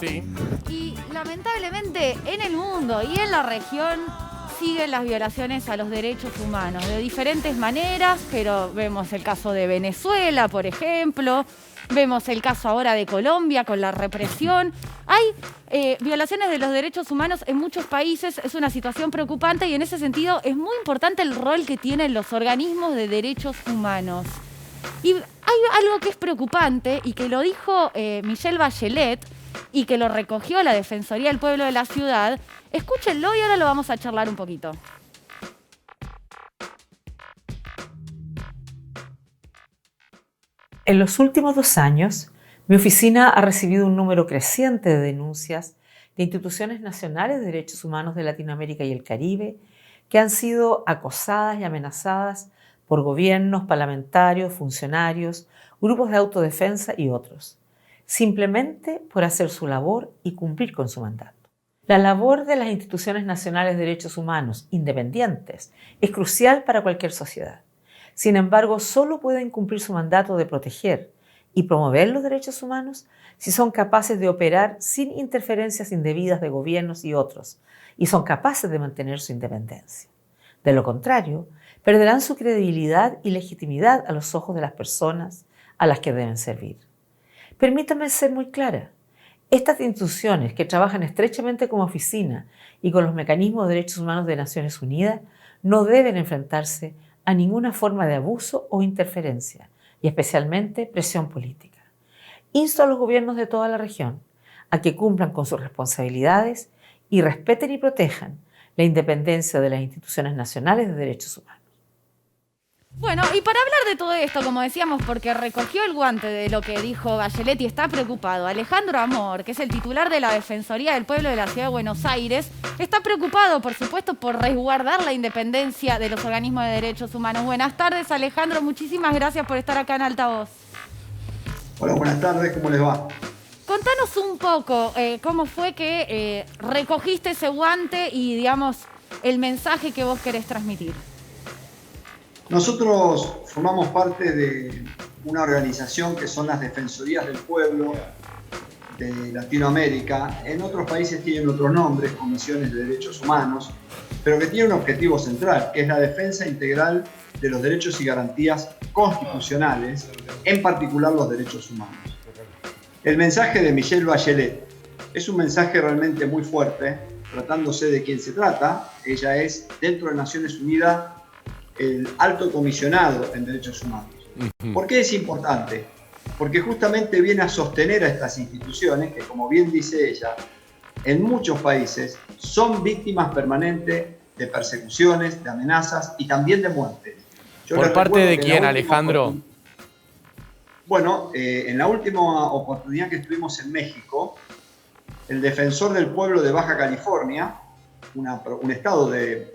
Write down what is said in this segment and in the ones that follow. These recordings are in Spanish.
Sí. Y lamentablemente en el mundo y en la región siguen las violaciones a los derechos humanos de diferentes maneras, pero vemos el caso de Venezuela, por ejemplo, vemos el caso ahora de Colombia con la represión. Hay violaciones de los derechos humanos en muchos países, es una situación preocupante y en ese sentido es muy importante el rol que tienen los organismos de derechos humanos. Y hay algo que es preocupante y que lo dijo Michelle Bachelet y que lo recogió la Defensoría del Pueblo de la Ciudad. Escúchenlo y ahora lo vamos a charlar un poquito. En los últimos 2 años, mi oficina ha recibido un número creciente de denuncias de instituciones nacionales de derechos humanos de Latinoamérica y el Caribe que han sido acosadas y amenazadas por gobiernos, parlamentarios, funcionarios, grupos de autodefensa y otros, simplemente por hacer su labor y cumplir con su mandato. La labor de las instituciones nacionales de derechos humanos independientes es crucial para cualquier sociedad. Sin embargo, solo pueden cumplir su mandato de proteger y promover los derechos humanos si son capaces de operar sin interferencias indebidas de gobiernos y otros, y son capaces de mantener su independencia. De lo contrario, perderán su credibilidad y legitimidad a los ojos de las personas a las que deben servir. Permítanme ser muy clara. Estas instituciones que trabajan estrechamente como oficina y con los mecanismos de derechos humanos de Naciones Unidas no deben enfrentarse a ninguna forma de abuso o interferencia, y especialmente presión política. Insto a los gobiernos de toda la región a que cumplan con sus responsabilidades y respeten y protejan la independencia de las instituciones nacionales de derechos humanos. Bueno, y para hablar de todo esto, como decíamos, porque recogió el guante de lo que dijo Bachelet y está preocupado, Alejandro Amor, que es el titular de la Defensoría del Pueblo de la Ciudad de Buenos Aires, está preocupado, por supuesto, por resguardar la independencia de los organismos de derechos humanos. Buenas tardes, Alejandro, muchísimas gracias por estar acá en Altavoz. Hola, buenas tardes, ¿cómo les va? Contanos un poco cómo fue que recogiste ese guante y, digamos, el mensaje que vos querés transmitir. Nosotros formamos parte de una organización que son las Defensorías del Pueblo de Latinoamérica. En otros países tienen otros nombres, comisiones de derechos humanos, pero que tiene un objetivo central, que es la defensa integral de los derechos y garantías constitucionales, en particular los derechos humanos. El mensaje de Michelle Bachelet es un mensaje realmente muy fuerte, tratándose de quién se trata. Ella es, dentro de Naciones Unidas, el alto comisionado en derechos humanos. ¿Por qué es importante? Porque justamente viene a sostener a estas instituciones que, como bien dice ella, en muchos países son víctimas permanentes de persecuciones, de amenazas y también de muertes. ¿Por parte de quién, Alejandro? Bueno, en la última oportunidad que estuvimos en México, el defensor del pueblo de Baja California, un estado del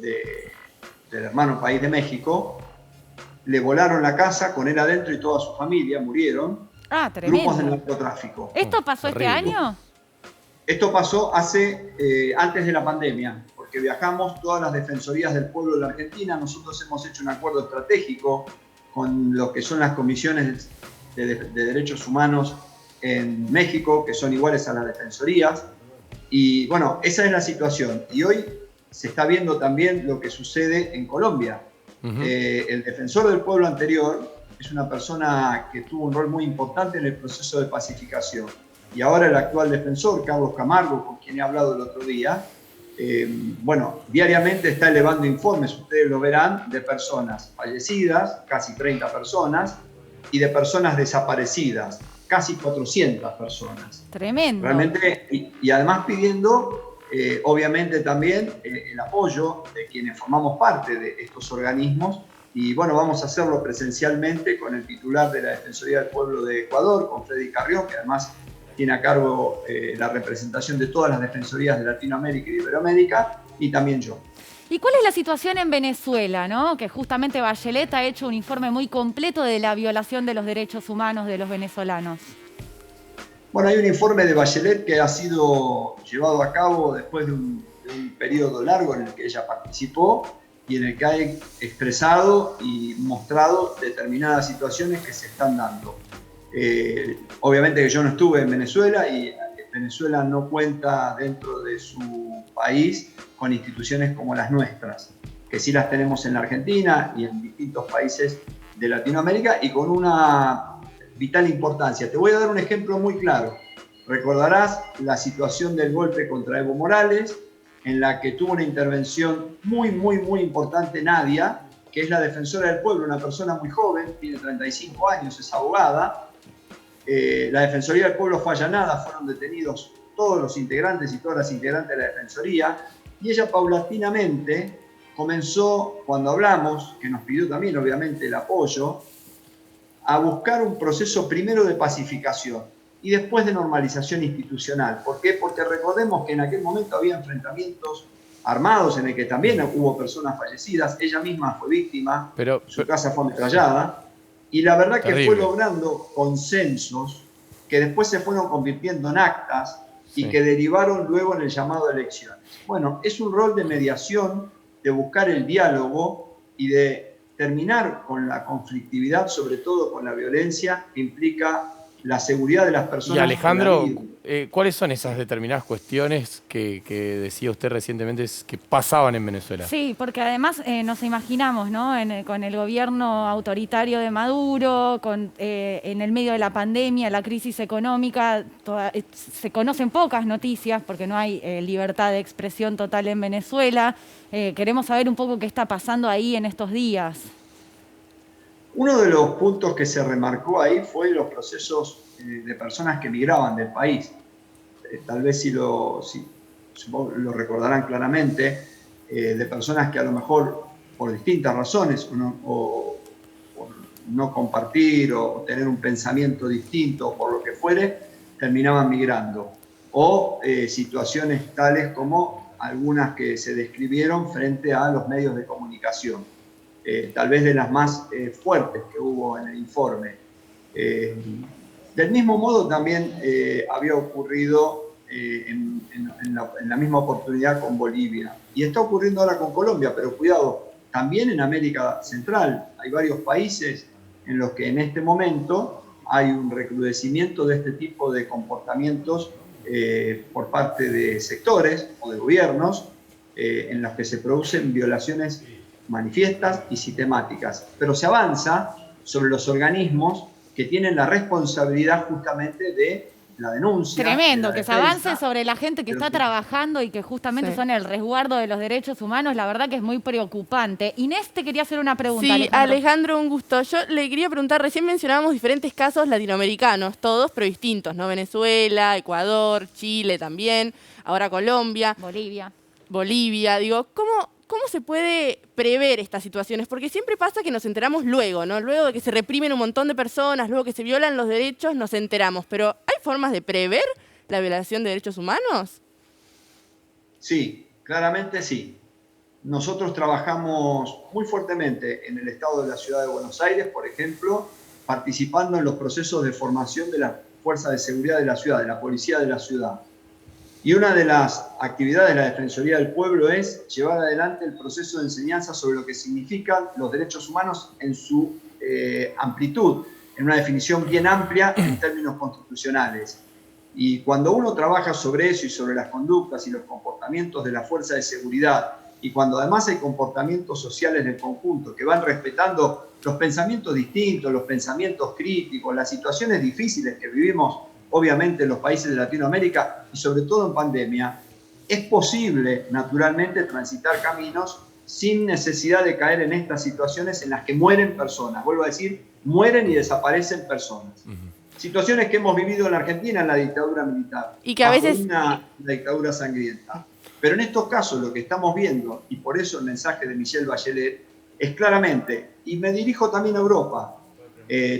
hermano país de México, le volaron la casa con él adentro y toda su familia, murieron. Tremendo. Grupos de narcotráfico. ¿Esto pasó este año? Esto pasó antes de la pandemia, porque viajamos todas las defensorías del pueblo de la Argentina. Nosotros hemos hecho un acuerdo estratégico con lo que son las comisiones de derechos humanos en México, que son iguales a las defensorías. Y bueno, esa es la situación. Y hoy se está viendo también lo que sucede en Colombia. El defensor del pueblo anterior es una persona que tuvo un rol muy importante en el proceso de pacificación. Y ahora el actual defensor, Carlos Camargo, con quien he hablado el otro día, diariamente está elevando informes, ustedes lo verán, de personas fallecidas, casi 30 personas, y de personas desaparecidas, casi 400 personas. Tremendo. Realmente, y además pidiendo, obviamente también, el apoyo de quienes formamos parte de estos organismos. Y bueno, vamos a hacerlo presencialmente con el titular de la Defensoría del Pueblo de Ecuador, con Freddy Carrión, que además tiene a cargo la representación de todas las defensorías de Latinoamérica y de Iberoamérica, y también yo. ¿Y cuál es la situación en Venezuela, ¿no? Que justamente Bachelet ha hecho un informe muy completo de la violación de los derechos humanos de los venezolanos? Bueno, hay un informe de Bachelet que ha sido llevado a cabo después de un periodo largo en el que ella participó y en el que ha expresado y mostrado determinadas situaciones que se están dando. Obviamente que yo no estuve en Venezuela y Venezuela no cuenta dentro de su país con instituciones como las nuestras, que sí las tenemos en la Argentina y en distintos países de Latinoamérica y con una vital importancia. Te voy a dar un ejemplo muy claro. Recordarás la situación del golpe contra Evo Morales, en la que tuvo una intervención muy importante Nadia, que es la defensora del pueblo, una persona muy joven, tiene 35 años, es abogada. La Defensoría del Pueblo fue allanada, fueron detenidos todos los integrantes y todas las integrantes de la Defensoría, y ella paulatinamente comenzó, cuando hablamos, que nos pidió también obviamente el apoyo, a buscar un proceso primero de pacificación y después de normalización institucional. ¿Por qué? Porque recordemos que en aquel momento había enfrentamientos armados en el que también hubo personas fallecidas, ella misma fue víctima, su casa fue ametrallada, y la verdad que fue logrando consensos que después se fueron convirtiendo en actas y que derivaron luego en el llamado a elecciones. Bueno, es un rol de mediación, de buscar el diálogo y de terminar con la conflictividad, sobre todo con la violencia que implica la seguridad de las personas. Y Alejandro, ¿cuáles son esas determinadas cuestiones que decía usted recientemente que pasaban en Venezuela? Sí, porque además nos imaginamos, ¿no? Con el gobierno autoritario de Maduro, en el medio de la pandemia, la crisis económica, se conocen pocas noticias porque no hay libertad de expresión total en Venezuela. Queremos saber un poco qué está pasando ahí en estos días. Uno de los puntos que se remarcó ahí fue los procesos de personas que migraban del país. Tal vez supongo lo recordarán claramente, de personas que a lo mejor por distintas razones, o por no compartir o tener un pensamiento distinto, por lo que fuere, terminaban migrando. O situaciones tales como algunas que se describieron frente a los medios de comunicación. Tal vez de las más fuertes que hubo en el informe. Del mismo modo también había ocurrido en la misma oportunidad con Bolivia. Y está ocurriendo ahora con Colombia, pero cuidado, también en América Central hay varios países en los que en este momento hay un recrudecimiento de este tipo de comportamientos por parte de sectores o de gobiernos en los que se producen violaciones manifiestas y sistemáticas, pero se avanza sobre los organismos que tienen la responsabilidad justamente de la denuncia. Tremendo, que se avance sobre la gente que está trabajando y que justamente son el resguardo de los derechos humanos, la verdad que es muy preocupante. Inés, te quería hacer una pregunta. Sí, Alejandro, un gusto. Yo le quería preguntar, recién mencionábamos diferentes casos latinoamericanos, todos pero distintos, ¿no? Venezuela, Ecuador, Chile también, ahora Colombia. Bolivia, digo, ¿Cómo se puede prever estas situaciones? Porque siempre pasa que nos enteramos luego, ¿no? Luego de que se reprimen un montón de personas, luego que se violan los derechos, nos enteramos. Pero ¿hay formas de prever la violación de derechos humanos? Sí, claramente sí. Nosotros trabajamos muy fuertemente en el estado de la ciudad de Buenos Aires, por ejemplo, participando en los procesos de formación de la Fuerza de Seguridad de la ciudad, de la Policía de la ciudad. Y una de las actividades de la Defensoría del Pueblo es llevar adelante el proceso de enseñanza sobre lo que significan los derechos humanos en su amplitud, en una definición bien amplia en términos constitucionales. Y cuando uno trabaja sobre eso y sobre las conductas y los comportamientos de la fuerza de seguridad, y cuando además hay comportamientos sociales del conjunto que van respetando los pensamientos distintos, los pensamientos críticos, las situaciones difíciles que vivimos obviamente en los países de Latinoamérica y sobre todo en pandemia, es posible naturalmente transitar caminos sin necesidad de caer en estas situaciones en las que mueren personas. Vuelvo a decir, mueren y desaparecen personas. Situaciones que hemos vivido en la Argentina en la dictadura militar. Y que a veces... una dictadura sangrienta. Pero en estos casos lo que estamos viendo, y por eso el mensaje de Michelle Bachelet, es claramente, y me dirijo también a Europa,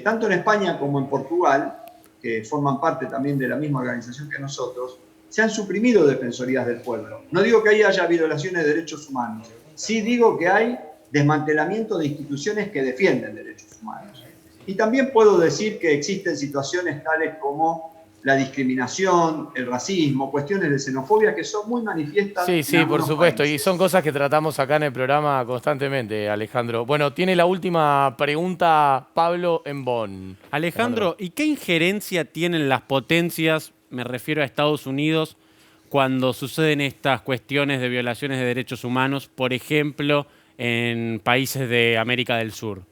tanto en España como en Portugal, que forman parte también de la misma organización que nosotros, se han suprimido defensorías del pueblo. No digo que ahí haya violaciones de derechos humanos, sí digo que hay desmantelamiento de instituciones que defienden derechos humanos. Y también puedo decir que existen situaciones tales como la discriminación, el racismo, cuestiones de xenofobia que son muy manifiestas. Sí, por supuesto, países. Y son cosas que tratamos acá en el programa constantemente, Alejandro. Bueno, tiene la última pregunta Pablo en Bonn. Alejandro, ¿y qué injerencia tienen las potencias me refiero a Estados Unidos, cuando suceden estas cuestiones de violaciones de derechos humanos, por ejemplo, en países de América del Sur?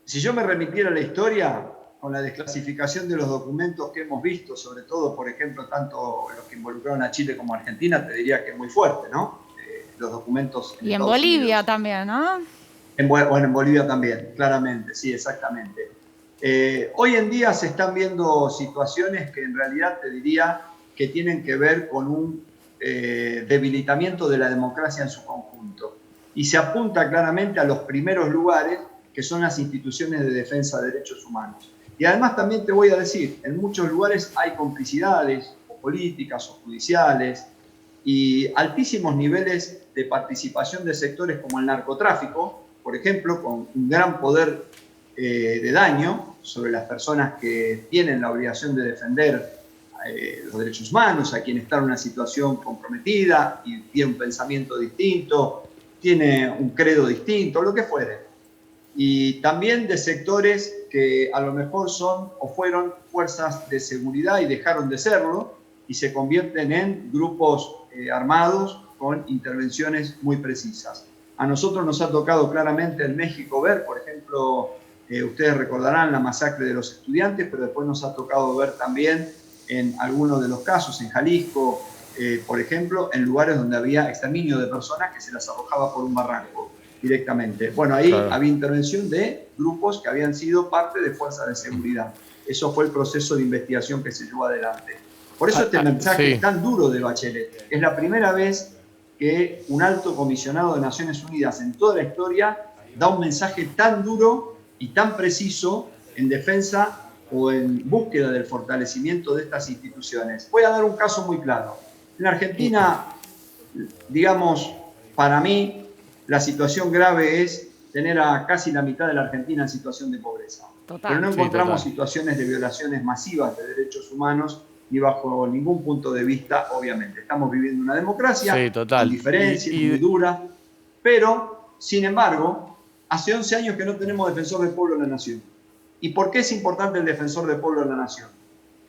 Si yo me remitiera a la historia, con la desclasificación de los documentos que hemos visto, sobre todo, por ejemplo, tanto los que involucraron a Chile como a Argentina, te diría que es muy fuerte, ¿no? Los documentos y en Bolivia también, ¿no? Bueno, en Bolivia también, claramente, sí, exactamente. Hoy en día se están viendo situaciones que en realidad te diría que tienen que ver con un debilitamiento de la democracia en su conjunto. Y se apunta claramente a los primeros lugares, que son las instituciones de defensa de derechos humanos. Y además también te voy a decir, en muchos lugares hay complicidades, o políticas, o judiciales, y altísimos niveles de participación de sectores como el narcotráfico, por ejemplo, con un gran poder de daño sobre las personas que tienen la obligación de defender los derechos humanos, a quien está en una situación comprometida y tiene un pensamiento distinto, tiene un credo distinto, lo que fuere. Y también de sectores que a lo mejor son o fueron fuerzas de seguridad y dejaron de serlo y se convierten en grupos armados con intervenciones muy precisas. A nosotros nos ha tocado claramente en México ver, por ejemplo, ustedes recordarán la masacre de los estudiantes, pero después nos ha tocado ver también en algunos de los casos, en Jalisco, por ejemplo, en lugares donde había exterminio de personas que se las arrojaba por un barranco directamente. Bueno, ahí había intervención de grupos que habían sido parte de fuerzas de seguridad. Eso fue el proceso de investigación que se llevó adelante. Por eso este mensaje tan duro de Bachelet. Es la primera vez que un alto comisionado de Naciones Unidas en toda la historia da un mensaje tan duro y tan preciso en defensa o en búsqueda del fortalecimiento de estas instituciones. Voy a dar un caso muy claro. En Argentina, digamos, para mí, la situación grave es tener a casi la mitad de la Argentina en situación de pobreza. Pero no encontramos situaciones de violaciones masivas de derechos humanos ni bajo ningún punto de vista, obviamente. Estamos viviendo una democracia con diferencias, muy dura, pero, sin embargo, hace 11 años que no tenemos defensor del pueblo de la nación. ¿Y por qué es importante el defensor del pueblo de la nación?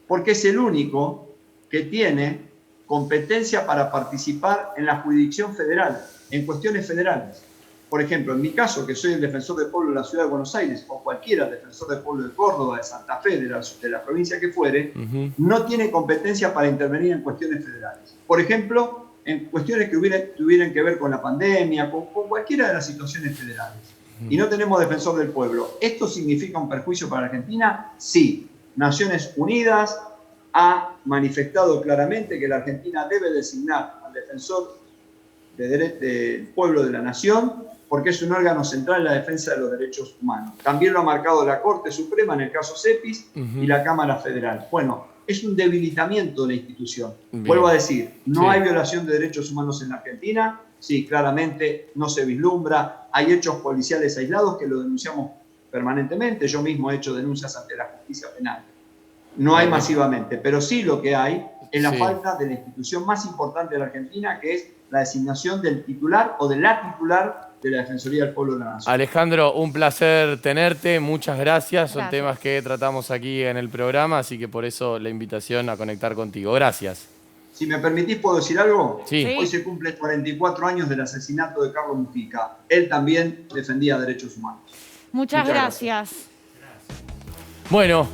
Porque es el único que tiene competencia para participar en la jurisdicción federal, en cuestiones federales. Por ejemplo, en mi caso, que soy el defensor del pueblo de la ciudad de Buenos Aires, o cualquiera defensor del pueblo de Córdoba, de Santa Fe, de la provincia que fuere, no tiene competencia para intervenir en cuestiones federales. Por ejemplo, en cuestiones que tuvieran que ver con la pandemia, con cualquiera de las situaciones federales. Y no tenemos defensor del pueblo. ¿Esto significa un perjuicio para Argentina? Sí. Naciones Unidas ha manifestado claramente que la Argentina debe designar al defensor del pueblo de la nación, porque es un órgano central en la defensa de los derechos humanos. También lo ha marcado la Corte Suprema en el caso Cepis y la Cámara Federal. Bueno, es un debilitamiento de la institución. Vuelvo a decir, no hay violación de derechos humanos en la Argentina. Sí, claramente no se vislumbra. Hay hechos policiales aislados que lo denunciamos permanentemente. Yo mismo he hecho denuncias ante la justicia penal. No hay masivamente, pero sí lo que hay es la falta de la institución más importante de la Argentina, que es la designación del titular o de la titular de la Defensoría del Pueblo de la Nación. Alejandro, un placer tenerte, muchas gracias. Son temas que tratamos aquí en el programa, así que por eso la invitación a conectar contigo. Gracias. Si me permitís, ¿puedo decir algo? Sí. Hoy se cumplen 44 años del asesinato de Carlos Mujica. Él también defendía derechos humanos. Muchas gracias. Bueno.